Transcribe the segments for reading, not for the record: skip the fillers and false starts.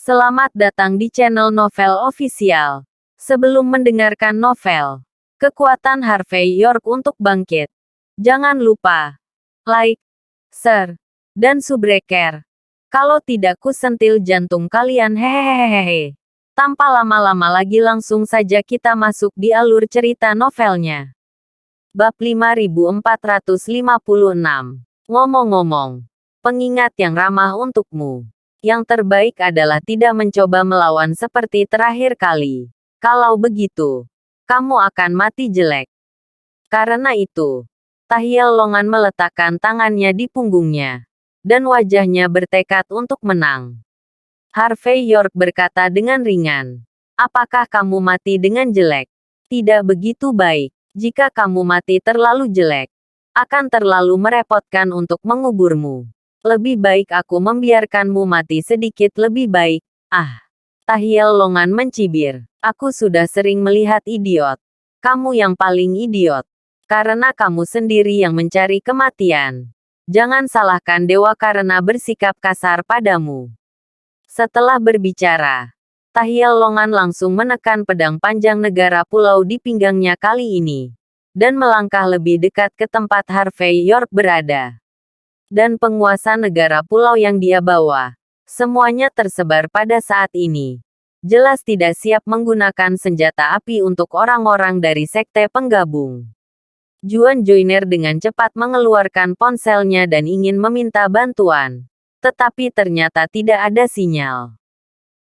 Selamat datang di channel Novel Official. Sebelum mendengarkan novel, kekuatan Harvey York untuk bangkit. Jangan lupa like, share, dan subscribe. Kalau tidak kusentil jantung kalian hehehehe. Tanpa lama-lama lagi langsung saja kita masuk di alur cerita novelnya. Bab 5456. Ngomong-ngomong, pengingat yang ramah untukmu. Yang terbaik adalah tidak mencoba melawan seperti terakhir kali. Kalau begitu, kamu akan mati jelek. Karena itu, Tahiel Longan meletakkan tangannya di punggungnya. Dan wajahnya bertekad untuk menang. Harvey York berkata dengan ringan. Apakah kamu mati dengan jelek? Tidak begitu baik. Jika kamu mati terlalu jelek, akan terlalu merepotkan untuk menguburmu. Lebih baik aku membiarkanmu mati sedikit lebih baik. Tahiel Longan mencibir. Aku sudah sering melihat idiot. Kamu yang paling idiot. Karena kamu sendiri yang mencari kematian. Jangan salahkan dewa karena bersikap kasar padamu. Setelah berbicara, Tahiel Longan langsung menekan pedang panjang negara pulau di pinggangnya kali ini. Dan melangkah lebih dekat ke tempat Harvey York berada. Dan penguasa negara pulau yang dia bawa. Semuanya tersebar pada saat ini. Jelas tidak siap menggunakan senjata api untuk orang-orang dari sekte penggabung. Juan Joiner dengan cepat mengeluarkan ponselnya dan ingin meminta bantuan. Tetapi ternyata tidak ada sinyal.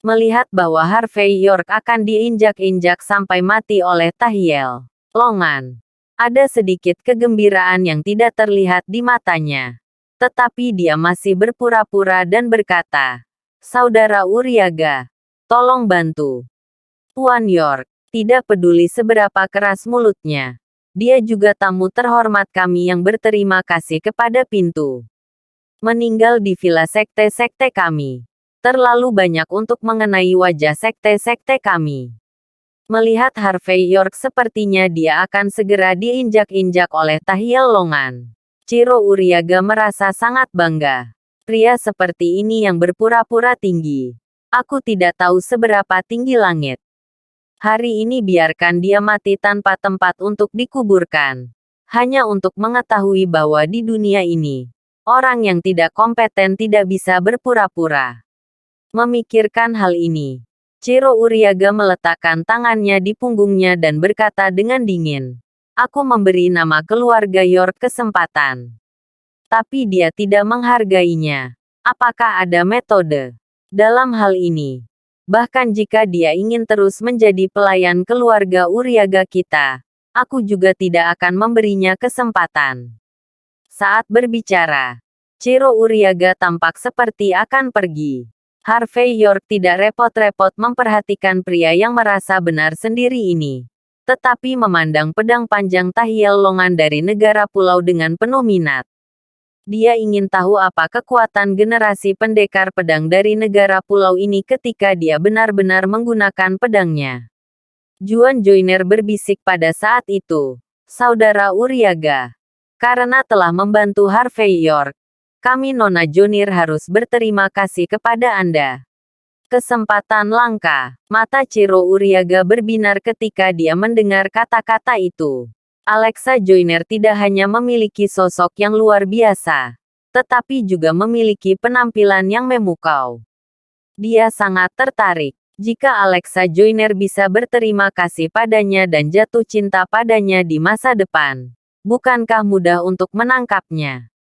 Melihat bahwa Harvey York akan diinjak-injak sampai mati oleh Tahiel Longan. Ada sedikit kegembiraan yang tidak terlihat di matanya. Tetapi dia masih berpura-pura dan berkata, Saudara Uriaga, tolong bantu. Tuan York, tidak peduli seberapa keras mulutnya. Dia juga tamu terhormat kami yang berterima kasih kepada pintu. Meninggal di villa sekte-sekte kami. Terlalu banyak untuk mengenai wajah sekte-sekte kami. Melihat Harvey York sepertinya dia akan segera diinjak-injak oleh Tahiel Longan. Ciro Uriaga merasa sangat bangga. Pria seperti ini yang berpura-pura tinggi. Aku tidak tahu seberapa tinggi langit. Hari ini biarkan dia mati tanpa tempat untuk dikuburkan. Hanya untuk mengetahui bahwa di dunia ini, orang yang tidak kompeten tidak bisa berpura-pura. Memikirkan hal ini, Ciro Uriaga meletakkan tangannya di punggungnya dan berkata dengan dingin. Aku memberi nama keluarga York kesempatan. Tapi dia tidak menghargainya. Apakah ada metode dalam hal ini? Bahkan jika dia ingin terus menjadi pelayan keluarga Uriaga kita, aku juga tidak akan memberinya kesempatan. Saat berbicara, Ciro Uriaga tampak seperti akan pergi. Harvey York tidak repot-repot memperhatikan pria yang merasa benar sendiri ini. Tetapi memandang pedang panjang Tahiel Longan dari negara pulau dengan penuh minat. Dia ingin tahu apa kekuatan generasi pendekar pedang dari negara pulau ini ketika dia benar-benar menggunakan pedangnya. Juan Joiner berbisik pada saat itu. Saudara Uriaga. Karena telah membantu Harvey York, kami Nona Joiner harus berterima kasih kepada Anda. Kesempatan langka. Mata Ciro Uriaga berbinar ketika dia mendengar kata-kata itu. Alexa Joiner tidak hanya memiliki sosok yang luar biasa, tetapi juga memiliki penampilan yang memukau. Dia sangat tertarik. Jika Alexa Joiner bisa berterima kasih padanya dan jatuh cinta padanya di masa depan, bukankah mudah untuk menangkapnya?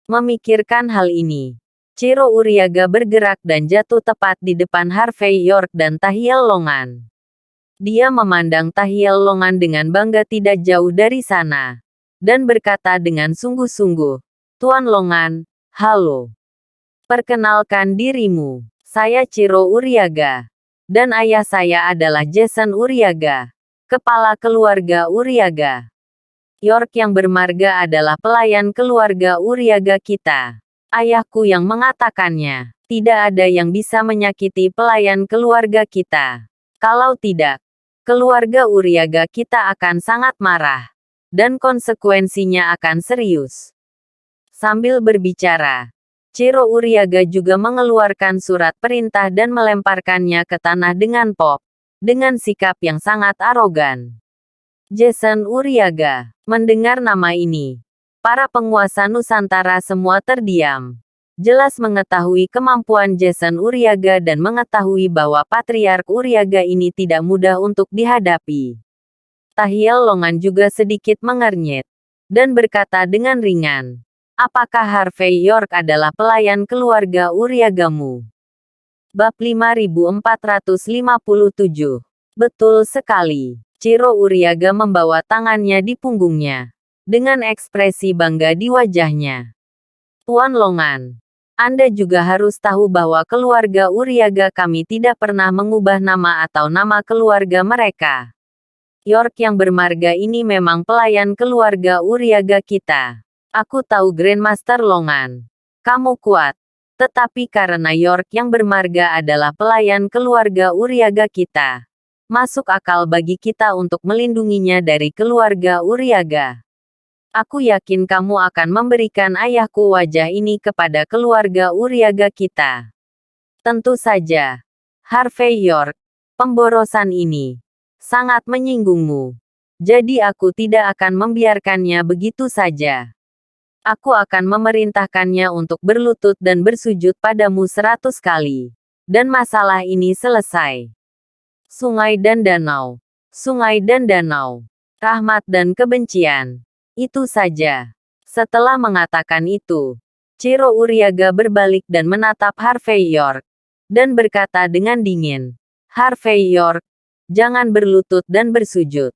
Memikirkan hal ini, Ciro Uriaga bergerak dan jatuh tepat di depan Harvey York dan Tahiel Longan. Dia memandang Tahiel Longan dengan bangga tidak jauh dari sana. Dan berkata dengan sungguh-sungguh, Tuan Longan, halo. Perkenalkan dirimu, saya Ciro Uriaga. Dan ayah saya adalah Jason Uriaga, kepala keluarga Uriaga. York yang bermarga adalah pelayan keluarga Uriaga kita. Ayahku yang mengatakannya, tidak ada yang bisa menyakiti pelayan keluarga kita. Kalau tidak, keluarga Uriaga kita akan sangat marah. Dan konsekuensinya akan serius. Sambil berbicara, Ciro Uriaga juga mengeluarkan surat perintah dan melemparkannya ke tanah dengan pop, dengan sikap yang sangat arogan. Jason Uriaga. Mendengar nama ini, para penguasa Nusantara semua terdiam. Jelas mengetahui kemampuan Jason Uriaga dan mengetahui bahwa Patriark Uriaga ini tidak mudah untuk dihadapi. Tahiel Longan juga sedikit mengernyit dan berkata dengan ringan, "Apakah Harvey York adalah pelayan keluarga Uriagamu?" Bab 5457. Betul sekali. Ciro Uriaga membawa tangannya di punggungnya, dengan ekspresi bangga di wajahnya. "Tuan Longan, Anda juga harus tahu bahwa keluarga Uriaga kami tidak pernah mengubah nama atau nama keluarga mereka. York yang bermarga ini memang pelayan keluarga Uriaga kita. Aku tahu Grandmaster Longan. Kamu kuat. Tetapi karena York yang bermarga adalah pelayan keluarga Uriaga kita, masuk akal bagi kita untuk melindunginya dari keluarga Uriaga. Aku yakin kamu akan memberikan ayahku wajah ini kepada keluarga Uriaga kita." Tentu saja, Harvey York, pemborosan ini sangat menyinggungmu. Jadi aku tidak akan membiarkannya begitu saja. Aku akan memerintahkannya untuk berlutut dan bersujud padamu 100 kali. Dan masalah ini selesai. Sungai dan danau. Sungai dan danau. Rahmat dan kebencian. Itu saja. Setelah mengatakan itu, Ciro Uriaga berbalik dan menatap Harvey York, dan berkata dengan dingin, "Harvey York, jangan berlutut dan bersujud.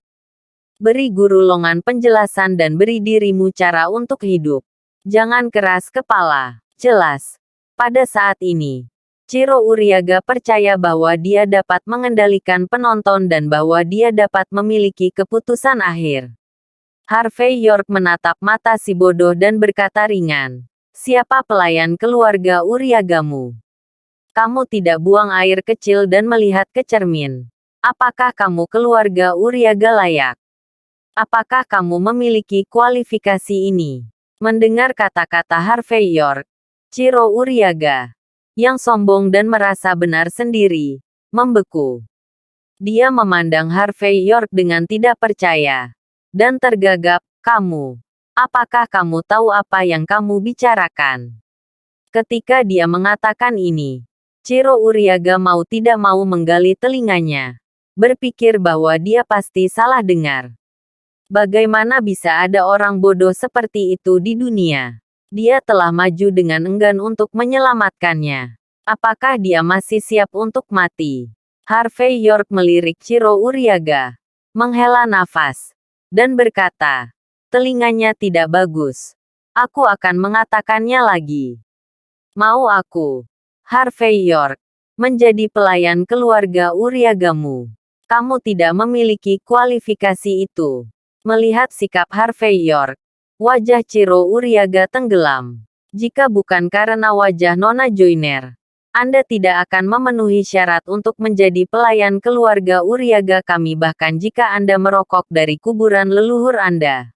Beri Guru Longan penjelasan dan beri dirimu cara untuk hidup. Jangan keras kepala." Jelas. Pada saat ini, Ciro Uriaga percaya bahwa dia dapat mengendalikan penonton dan bahwa dia dapat memiliki keputusan akhir. Harvey York menatap mata si bodoh dan berkata ringan, "Siapa pelayan keluarga Uriagamu? Kamu tidak buang air kecil dan melihat ke cermin. Apakah kamu keluarga Uriaga layak? Apakah kamu memiliki kualifikasi ini?" Mendengar kata-kata Harvey York, Ciro Uriaga, yang sombong dan merasa benar sendiri, membeku. Dia memandang Harvey York dengan tidak percaya dan tergagap. "Kamu, apakah kamu tahu apa yang kamu bicarakan?" Ketika dia mengatakan ini, Ciro Uriaga mau tidak mau menggali telinganya, berpikir bahwa dia pasti salah dengar. Bagaimana bisa ada orang bodoh seperti itu di dunia? Dia telah maju dengan enggan untuk menyelamatkannya. Apakah dia masih siap untuk mati? Harvey York melirik Ciro Uriaga, menghela nafas, dan berkata, telinganya tidak bagus. Aku akan mengatakannya lagi. Mau aku, Harvey York, menjadi pelayan keluarga Uriagamu? Kamu tidak memiliki kualifikasi itu. Melihat sikap Harvey York, wajah Ciro Uriaga tenggelam. Jika bukan karena wajah Nona Joyner, Anda tidak akan memenuhi syarat untuk menjadi pelayan keluarga Uriaga kami bahkan jika Anda merokok dari kuburan leluhur Anda.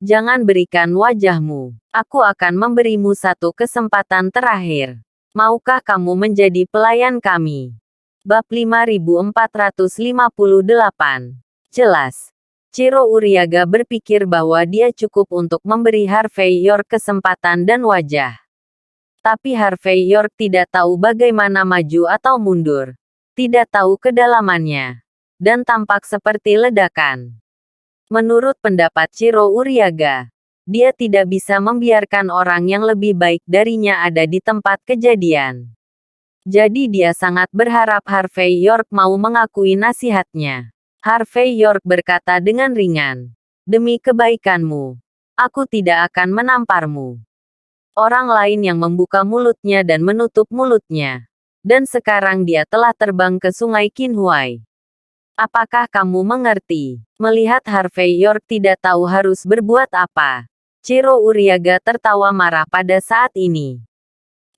Jangan berikan wajahmu. Aku akan memberimu satu kesempatan terakhir. Maukah kamu menjadi pelayan kami? Bab 5458. Jelas. Ciro Uriaga berpikir bahwa dia cukup untuk memberi Harvey York kesempatan dan wajah. Tapi Harvey York tidak tahu bagaimana maju atau mundur. Tidak tahu kedalamannya. Dan tampak seperti ledakan. Menurut pendapat Ciro Uriaga, dia tidak bisa membiarkan orang yang lebih baik darinya ada di tempat kejadian. Jadi dia sangat berharap Harvey York mau mengakui nasihatnya. Harvey York berkata dengan ringan, "Demi kebaikanmu, aku tidak akan menamparmu." Orang lain yang membuka mulutnya dan menutup mulutnya. Dan sekarang dia telah terbang ke sungai Qinhuai. Apakah kamu mengerti? Melihat Harvey York tidak tahu harus berbuat apa, Ciro Uriaga tertawa marah pada saat ini.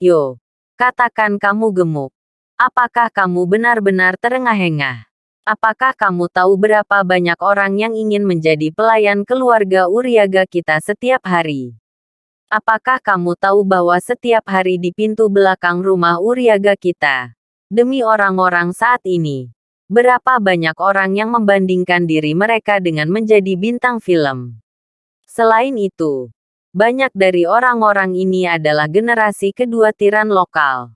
"Yo, katakan kamu gemuk. Apakah kamu benar-benar terengah-engah? Apakah kamu tahu berapa banyak orang yang ingin menjadi pelayan keluarga Uriaga kita setiap hari? Apakah kamu tahu bahwa setiap hari di pintu belakang rumah Uriaga kita, demi orang-orang saat ini, berapa banyak orang yang membandingkan diri mereka dengan menjadi bintang film? Selain itu, banyak dari orang-orang ini adalah generasi kedua tiran lokal.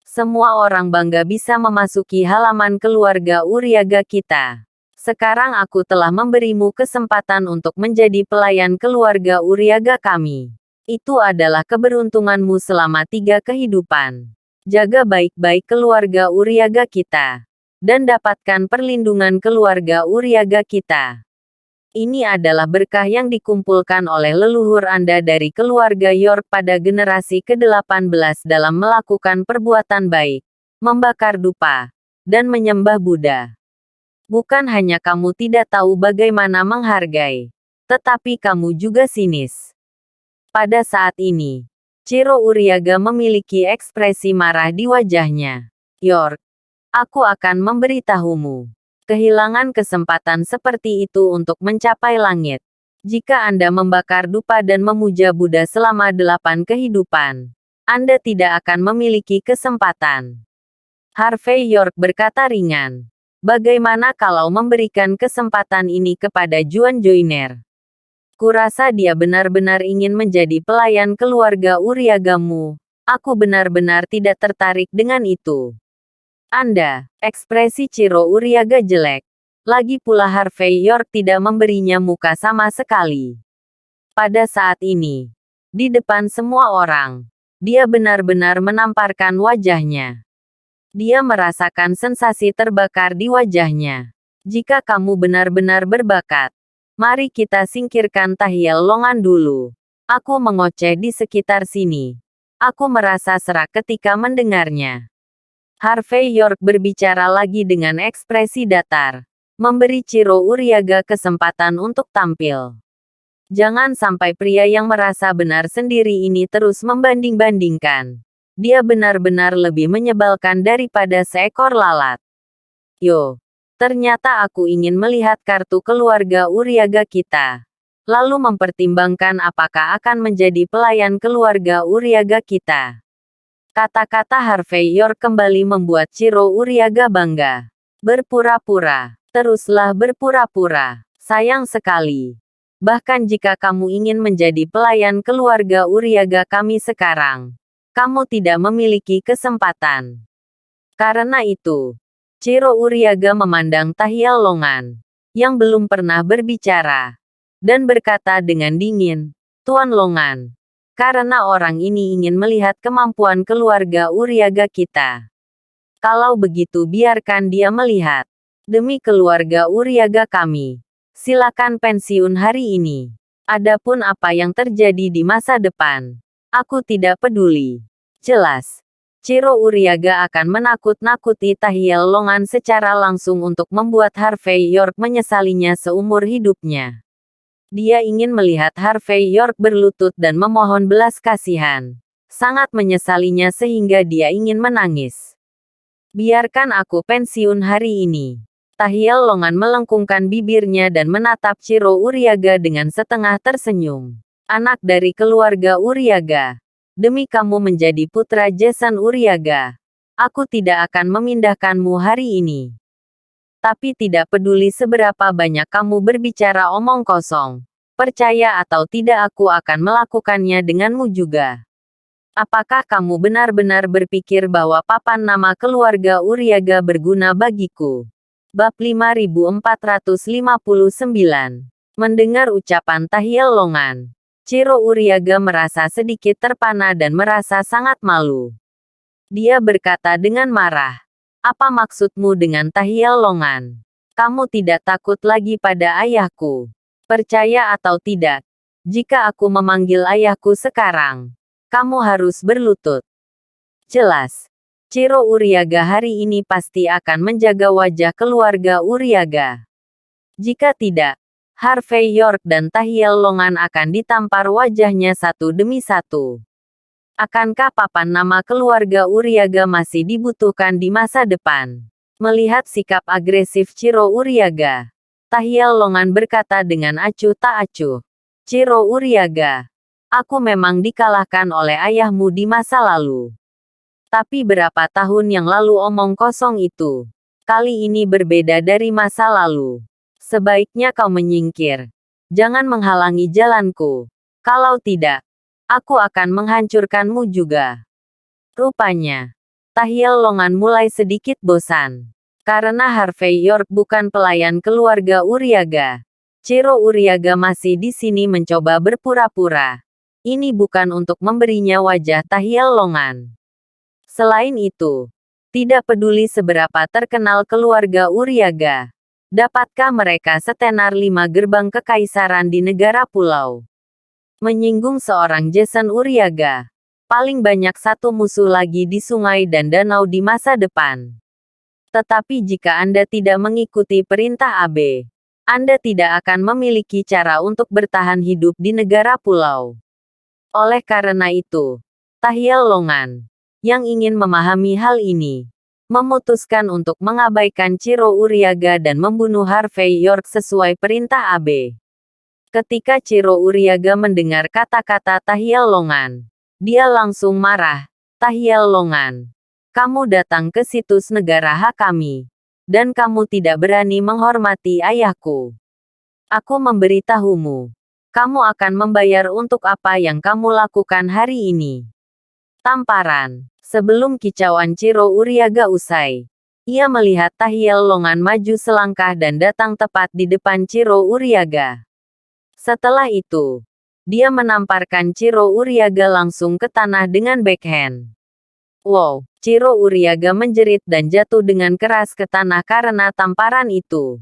Semua orang bangga bisa memasuki halaman keluarga Uriaga kita. Sekarang aku telah memberimu kesempatan untuk menjadi pelayan keluarga Uriaga kami. Itu adalah keberuntunganmu selama 3 kehidupan. Jaga baik-baik keluarga Uriaga kita. Dan dapatkan perlindungan keluarga Uriaga kita. Ini adalah berkah yang dikumpulkan oleh leluhur Anda dari keluarga York pada generasi ke-18 dalam melakukan perbuatan baik, membakar dupa, dan menyembah Buddha. Bukan hanya kamu tidak tahu bagaimana menghargai, tetapi kamu juga sinis. Pada saat ini, Ciro Uriaga memiliki ekspresi marah di wajahnya. York, aku akan memberitahumu. Kehilangan kesempatan seperti itu untuk mencapai langit. Jika Anda membakar dupa dan memuja Buddha selama 8 kehidupan, Anda tidak akan memiliki kesempatan. Harvey York berkata ringan. Bagaimana kalau memberikan kesempatan ini kepada Juan Joyner? Kurasa dia benar-benar ingin menjadi pelayan keluarga Uriagamu. Aku benar-benar tidak tertarik dengan itu. Anda, ekspresi Ciro Uriaga jelek. Lagi pula Harvey York tidak memberinya muka sama sekali. Pada saat ini, di depan semua orang, dia benar-benar menamparkan wajahnya. Dia merasakan sensasi terbakar di wajahnya. Jika kamu benar-benar berbakat, mari kita singkirkan Tahiel Longan dulu. Aku mengoceh di sekitar sini. Aku merasa serak ketika mendengarnya. Harvey York berbicara lagi dengan ekspresi datar, memberi Ciro Uriaga kesempatan untuk tampil. Jangan sampai pria yang merasa benar sendiri ini terus membanding-bandingkan. Dia benar-benar lebih menyebalkan daripada seekor lalat. Yo, ternyata aku ingin melihat kartu keluarga Uriaga kita. Lalu mempertimbangkan apakah akan menjadi pelayan keluarga Uriaga kita. Kata-kata Harvey York kembali membuat Ciro Uriaga bangga. Berpura-pura. Teruslah berpura-pura. Sayang sekali. Bahkan jika kamu ingin menjadi pelayan keluarga Uriaga kami sekarang, kamu tidak memiliki kesempatan. Karena itu, Ciro Uriaga memandang Tahiel Longan, yang belum pernah berbicara, dan berkata dengan dingin, Tuan Longan, karena orang ini ingin melihat kemampuan keluarga Uriaga kita. Kalau begitu biarkan dia melihat. Demi keluarga Uriaga kami, silakan pensiun hari ini. Adapun apa yang terjadi di masa depan, aku tidak peduli. Jelas, Ciro Uriaga akan menakut-nakuti Tahiel Longan secara langsung untuk membuat Harvey York menyesalinya seumur hidupnya. Dia ingin melihat Harvey York berlutut dan memohon belas kasihan. Sangat menyesalinya sehingga dia ingin menangis. Biarkan aku pensiun hari ini. Tahiel Longan melengkungkan bibirnya dan menatap Ciro Uriaga dengan setengah tersenyum. Anak dari keluarga Uriaga. Demi kamu menjadi putra Jason Uriaga, aku tidak akan memindahkanmu hari ini. Tapi tidak peduli seberapa banyak kamu berbicara omong kosong. Percaya atau tidak aku akan melakukannya denganmu juga. Apakah kamu benar-benar berpikir bahwa papan nama keluarga Uriaga berguna bagiku? Bab 5459. Mendengar ucapan Tahiel Longan, Ciro Uriaga merasa sedikit terpana dan merasa sangat malu. Dia berkata dengan marah, apa maksudmu dengan Tahiel Longan? Kamu tidak takut lagi pada ayahku? Percaya atau tidak, jika aku memanggil ayahku sekarang, kamu harus berlutut. Jelas, Ciro Uriaga hari ini pasti akan menjaga wajah keluarga Uriaga. Jika tidak, Harvey York dan Tahiel Longan akan ditampar wajahnya satu demi satu. Akankah papan nama keluarga Uriaga masih dibutuhkan di masa depan? Melihat sikap agresif Ciro Uriaga, Tahiel Longan berkata dengan acuh tak acuh. Ciro Uriaga, Aku memang dikalahkan oleh ayahmu di masa lalu. Tapi berapa tahun yang lalu omong kosong itu. Kali ini berbeda dari masa lalu. Sebaiknya kau menyingkir. Jangan menghalangi jalanku. Kalau tidak, aku akan menghancurkanmu juga. Rupanya, Tahiel Longan mulai sedikit bosan. Karena Harvey York bukan pelayan keluarga Uriaga. Ciro Uriaga masih di sini mencoba berpura-pura. Ini bukan untuk memberinya wajah Tahiel Longan. Selain itu, tidak peduli seberapa terkenal keluarga Uriaga, dapatkah mereka setenar 5 gerbang kekaisaran di negara pulau? Menyinggung seorang Jason Uriaga, paling banyak satu musuh lagi di sungai dan danau di masa depan. Tetapi jika Anda tidak mengikuti perintah AB, Anda tidak akan memiliki cara untuk bertahan hidup di negara pulau. Oleh karena itu, Tahiel Longan, yang ingin memahami hal ini, memutuskan untuk mengabaikan Ciro Uriaga dan membunuh Harvey York sesuai perintah AB. Ketika Ciro Uriaga mendengar kata-kata Tahiel Longan, dia langsung marah. Tahiel Longan, kamu datang ke situs negara hak kami, dan kamu tidak berani menghormati ayahku. Aku memberitahumu, kamu akan membayar untuk apa yang kamu lakukan hari ini. Tamparan. Sebelum kicauan Ciro Uriaga usai, ia melihat Tahiel Longan maju selangkah dan datang tepat di depan Ciro Uriaga. Setelah itu, dia menamparkan Ciro Uriaga langsung ke tanah dengan backhand. Wow, Ciro Uriaga menjerit dan jatuh dengan keras ke tanah karena tamparan itu.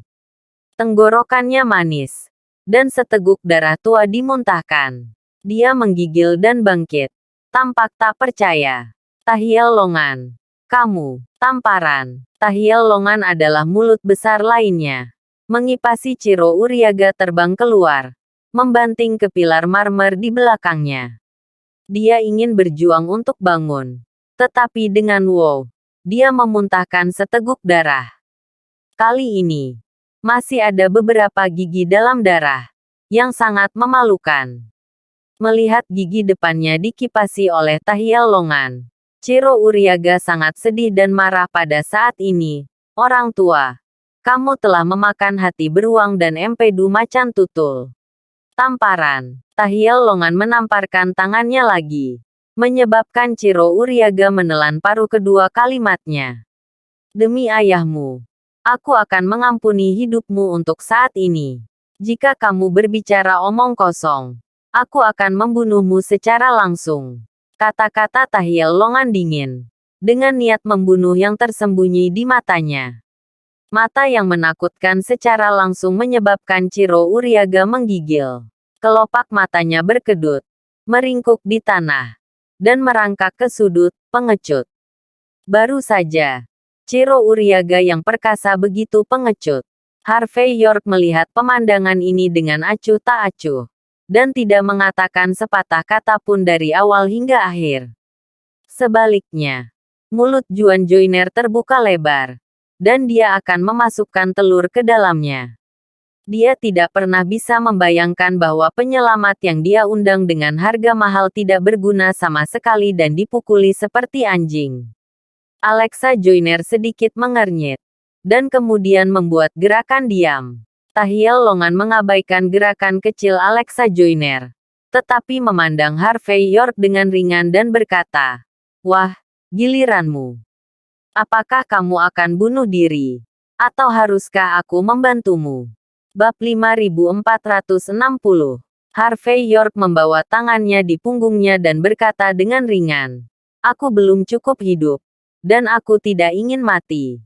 Tenggorokannya manis, dan seteguk darah tua dimuntahkan. Dia menggigil dan bangkit. Tampak tak percaya. Tahiel Longan. Kamu, tamparan. Tahiel Longan adalah mulut besar lainnya. Mengipasi Ciro Uriaga terbang keluar, membanting ke pilar marmer di belakangnya. Dia ingin berjuang untuk bangun. Tetapi dengan wow, dia memuntahkan seteguk darah. Kali ini, masih ada beberapa gigi dalam darah, yang sangat memalukan. Melihat gigi depannya dikipasi oleh Tahiel Longan, Ciro Uriaga sangat sedih dan marah pada saat ini. Orang tua, kamu telah memakan hati beruang dan empedu macan tutul. Tamparan. Tahiel Longan menamparkan tangannya lagi, menyebabkan Ciro Uriaga menelan paruh kedua kalimatnya. Demi ayahmu, aku akan mengampuni hidupmu untuk saat ini. Jika kamu berbicara omong kosong, aku akan membunuhmu secara langsung. Kata-kata Tahiel Longan dingin, dengan niat membunuh yang tersembunyi di matanya. Mata yang menakutkan secara langsung menyebabkan Ciro Uriaga menggigil. Kelopak matanya berkedut, meringkuk di tanah, dan merangkak ke sudut, pengecut. Baru saja, Ciro Uriaga yang perkasa begitu pengecut. Harvey York melihat pemandangan ini dengan acuh tak acuh, dan tidak mengatakan sepatah kata pun dari awal hingga akhir. Sebaliknya, mulut Juan Joyner terbuka lebar, dan dia akan memasukkan telur ke dalamnya. Dia tidak pernah bisa membayangkan bahwa penyelamat yang dia undang dengan harga mahal tidak berguna sama sekali dan dipukuli seperti anjing. Alexa Joyner sedikit mengernyit, dan kemudian membuat gerakan diam. Tahiel Longan mengabaikan gerakan kecil Alexa Joyner, tetapi memandang Harvey York dengan ringan dan berkata, "Wah, giliranmu. Apakah kamu akan bunuh diri? Atau haruskah aku membantumu?" Bab 5460. Harvey York membawa tangannya di punggungnya dan berkata dengan ringan, "Aku belum cukup hidup, dan aku tidak ingin mati."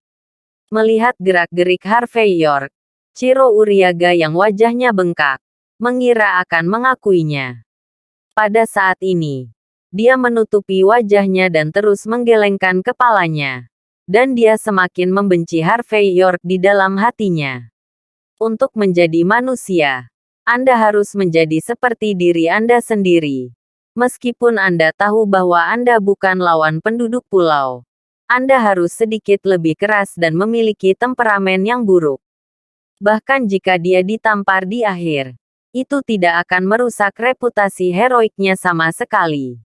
Melihat gerak-gerik Harvey York, Ciro Uriaga yang wajahnya bengkak, mengira akan mengakuinya. Pada saat ini, dia menutupi wajahnya dan terus menggelengkan kepalanya. Dan dia semakin membenci Harvey York di dalam hatinya. Untuk menjadi manusia, Anda harus menjadi seperti diri Anda sendiri. Meskipun Anda tahu bahwa Anda bukan lawan penduduk pulau, Anda harus sedikit lebih keras dan memiliki temperamen yang buruk. Bahkan jika dia ditampar di akhir, itu tidak akan merusak reputasi heroiknya sama sekali.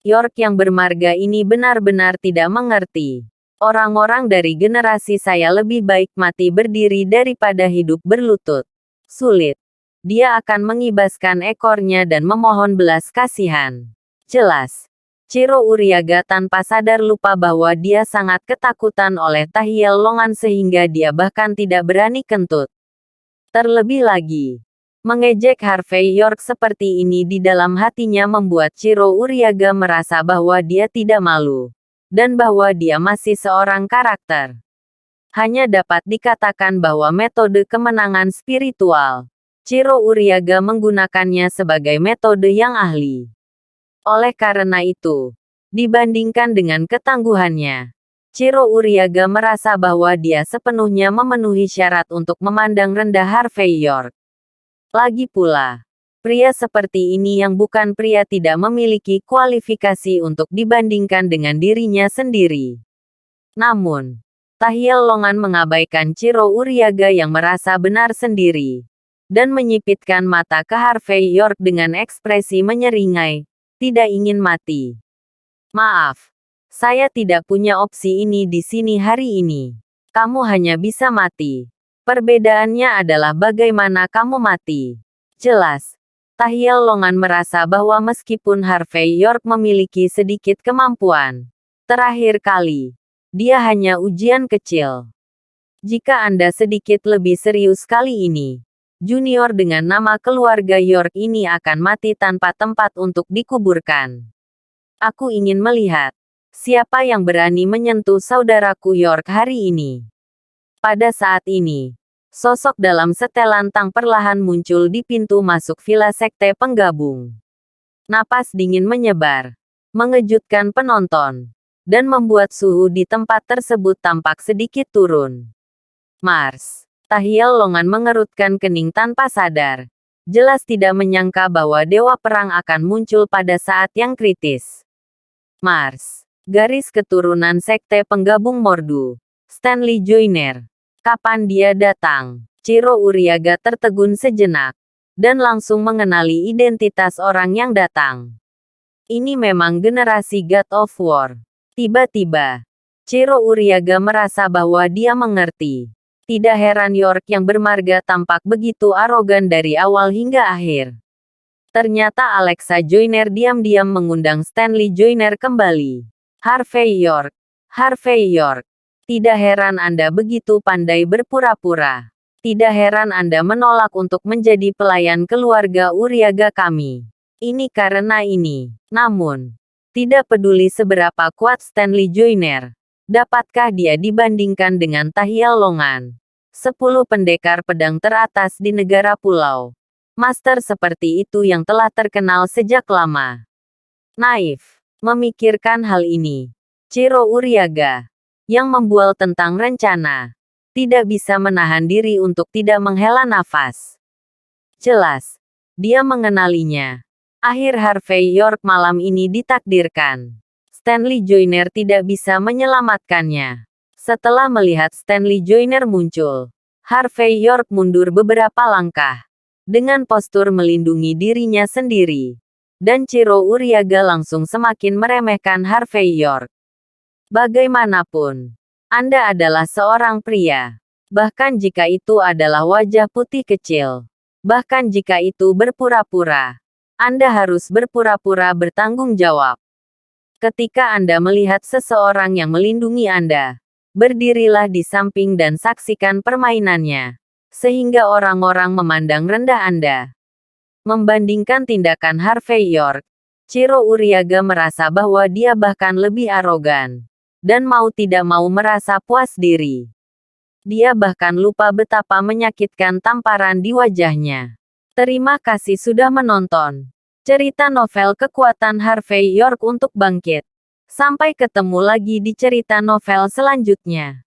York yang bermarga ini benar-benar tidak mengerti. Orang-orang dari generasi saya lebih baik mati berdiri daripada hidup berlutut. Sulit. Dia akan mengibaskan ekornya dan memohon belas kasihan. Jelas. Ciro Uriaga tanpa sadar lupa bahwa dia sangat ketakutan oleh Tahiel Longan sehingga dia bahkan tidak berani kentut. Terlebih lagi, mengejek Harvey York seperti ini di dalam hatinya membuat Ciro Uriaga merasa bahwa dia tidak malu. Dan bahwa dia masih seorang karakter. Hanya dapat dikatakan bahwa metode kemenangan spiritual. Ciro Uriaga menggunakannya sebagai metode yang ahli. Oleh karena itu, dibandingkan dengan ketangguhannya, Ciro Uriaga merasa bahwa dia sepenuhnya memenuhi syarat untuk memandang rendah Harvey York. Lagi pula, pria seperti ini yang bukan pria tidak memiliki kualifikasi untuk dibandingkan dengan dirinya sendiri. Namun, Tahiel Longan mengabaikan Ciro Uriaga yang merasa benar sendiri, dan menyipitkan mata ke Harvey York dengan ekspresi menyeringai, tidak ingin mati. Maaf, saya tidak punya opsi ini di sini hari ini. Kamu hanya bisa mati. Perbedaannya adalah bagaimana kamu mati. Jelas. Tahiel Longan merasa bahwa meskipun Harvey York memiliki sedikit kemampuan, terakhir kali, dia hanya ujian kecil. Jika Anda sedikit lebih serius kali ini, junior dengan nama keluarga York ini akan mati tanpa tempat untuk dikuburkan. Aku ingin melihat, siapa yang berani menyentuh saudaraku York hari ini. Pada saat ini, sosok dalam setelan tang perlahan muncul di pintu masuk villa sekte penggabung. Napas dingin menyebar, mengejutkan penonton, dan membuat suhu di tempat tersebut tampak sedikit turun. Mars. Tahiel Longan mengerutkan kening tanpa sadar. Jelas tidak menyangka bahwa Dewa Perang akan muncul pada saat yang kritis. Mars. Garis keturunan sekte penggabung Mordu. Stanley Joyner. Kapan dia datang? Ciro Uriaga tertegun sejenak, dan langsung mengenali identitas orang yang datang. Ini memang generasi God of War. Tiba-tiba, Ciro Uriaga merasa bahwa dia mengerti. Tidak heran York yang bermarga tampak begitu arogan dari awal hingga akhir. Ternyata Alexa Joyner diam-diam mengundang Stanley Joyner kembali. Harvey York. Harvey York. Tidak heran Anda begitu pandai berpura-pura. Tidak heran Anda menolak untuk menjadi pelayan keluarga Uriaga kami. Ini karena ini. Namun, tidak peduli seberapa kuat Stanley Joyner, dapatkah dia dibandingkan dengan Tahiel Longan? 10 pendekar pedang teratas di negara pulau. Master seperti itu yang telah terkenal sejak lama. Naif. Memikirkan hal ini, Ciro Uriaga, yang membual tentang rencana, tidak bisa menahan diri untuk tidak menghela nafas. Jelas, dia mengenalinya. Akhir Harvey York malam ini ditakdirkan. Stanley Joyner tidak bisa menyelamatkannya. Setelah melihat Stanley Joyner muncul, Harvey York mundur beberapa langkah, dengan postur melindungi dirinya sendiri. Dan Ciro Uriaga langsung semakin meremehkan Harvey York. Bagaimanapun, Anda adalah seorang pria. Bahkan jika itu adalah wajah putih kecil. Bahkan jika itu berpura-pura. Anda harus berpura-pura bertanggung jawab. Ketika Anda melihat seseorang yang melindungi Anda, berdirilah di samping dan saksikan permainannya. Sehingga orang-orang memandang rendah Anda. Membandingkan tindakan Harvey York, Ciro Uriaga merasa bahwa dia bahkan lebih arogan. Dan mau tidak mau merasa puas diri. Dia bahkan lupa betapa menyakitkan tamparan di wajahnya. Terima kasih sudah menonton cerita novel kekuatan Harvey York untuk bangkit. Sampai ketemu lagi di cerita novel selanjutnya.